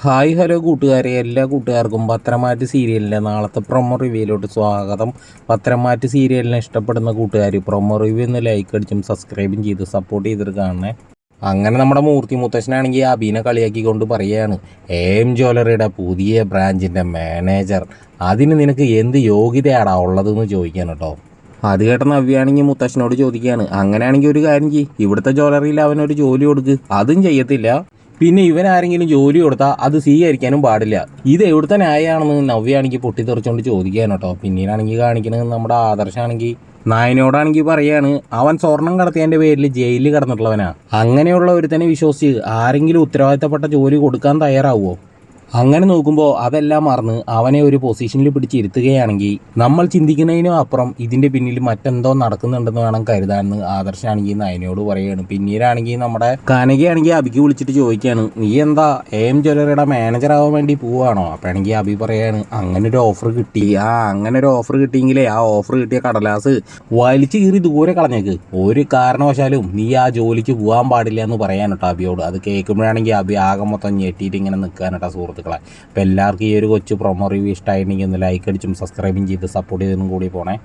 Hi hello കൂട്ടുകാരെ, എല്ലാ കൂട്ടുകാർക്കും പത്രമാറ്റ് സീരിയലിൻ്റെ നാളത്തെ പ്രൊമോ റിവ്യൂയിലോട്ട് സ്വാഗതം. പത്രമാറ്റ് സീരിയലിനെ ഇഷ്ടപ്പെടുന്ന കൂട്ടുകാർ പ്രൊമോ റിവ്യൂ ഒന്ന് ലൈക്ക് അടിച്ചും സബ്സ്ക്രൈബും ചെയ്ത് സപ്പോർട്ട് ചെയ്തിട്ട് കാണണേ. അങ്ങനെ നമ്മുടെ മൂർത്തി മുത്തശ്ശനാണെങ്കിൽ അബീനെ കളിയാക്കിക്കൊണ്ട് പറയുകയാണ്, എം ജ്വല്ലറിയുടെ പുതിയ ബ്രാഞ്ചിൻ്റെ മാനേജർ, അതിന് നിനക്ക് എന്ത് യോഗ്യതയാടാ ഉള്ളതെന്ന് ചോദിക്കാൻ കേട്ടോ. അത് കേട്ട നവ്യാണെങ്കിൽ മുത്തശ്ശനോട് ചോദിക്കുകയാണ്, അങ്ങനെയാണെങ്കിൽ ഒരു കാര്യം ചെയ്യ്, ഇവിടുത്തെ ജ്വല്ലറിയിൽ അവനൊരു ജോലി കൊടുക്ക്. അതും ചെയ്യത്തില്ല, പിന്നെ ഇവൻ ആരെങ്കിലും ജോലി കൊടുത്താൽ അത് സ്വീകരിക്കാനും പാടില്ല. ഇത് എവിടുത്തെ ന്യായമാണെന്ന് നവ്യാണെങ്കിൽ പൊട്ടിത്തെറിച്ചുകൊണ്ട് ചോദിക്കാൻ കേട്ടോ. പിന്നീടാണെങ്കിൽ കാണിക്കുന്നത് നമ്മുടെ ആദർശാണെങ്കിൽ നായനോടാണെങ്കിൽ പറയാണ്, അവൻ സ്വർണം കടത്തിയതിൻ്റെ പേരിൽ ജയിലിൽ കിടന്നിട്ടുള്ളവനാ. അങ്ങനെയുള്ള ഒരുത്തനെ വിശ്വസിച്ച് ആരെങ്കിലും ഉത്തരവാദിത്തപ്പെട്ട ജോലി കൊടുക്കാൻ തയ്യാറാവുമോ? അങ്ങനെ നോക്കുമ്പോൾ അതെല്ലാം മറന്ന് അവനെ ഒരു പൊസിഷനിൽ പിടിച്ചിരുത്തുകയാണെങ്കിൽ നമ്മൾ ചിന്തിക്കുന്നതിനും അപ്പുറം ഇതിൻ്റെ പിന്നിൽ മറ്റെന്തോ നടക്കുന്നുണ്ടെന്ന് വേണം കരുതാമെന്ന് ആദർശാണെങ്കിൽ നയനയോട് പറയുകയാണ്. പിന്നീടാണെങ്കിൽ നമ്മുടെ കനകയാണെങ്കിൽ അബിക്ക് വിളിച്ചിട്ട് ചോദിക്കുകയാണ്, നീ എന്താ എം ജ്വല്ലറിയുടെ മാനേജർ ആവാൻ വേണ്ടി പോവുകയാണോ? അപ്പോഴാണെങ്കിൽ അബി പറയാണ്, അങ്ങനെ ഒരു ഓഫർ കിട്ടി. അങ്ങനെ ഒരു ഓഫർ കിട്ടിയെങ്കിലേ ആ ഓഫർ കിട്ടിയ കടലാസ് വലിച്ചു കീറി ദൂരെ കളഞ്ഞേക്ക്. ഒരു കാരണവശാലും നീ ആ ജോലിക്ക് പോകാൻ പാടില്ല എന്ന് പറയാനോട്ടോ അബിയോട്. അത് കേൾക്കുമ്പോഴാണെങ്കിൽ അബി ആകെ മൊത്തം ഞെട്ടിയിട്ട് ഇങ്ങനെ നിൽക്കാനോട്ടോ സുഹൃത്തുക്കളെ. അപ്പോൾ എല്ലാവർക്കും ഈ ഒരു കൊച്ചു പ്രൊമോ റിവ്യൂ ഇഷ്ടമായിട്ടുണ്ടെങ്കിൽ ഒന്ന് ലൈക്ക് അടിച്ചും സബ്സ്ക്രൈബും ചെയ്ത് സപ്പോർട്ട് ചെയ്തതിനും കൂടി പോണേ.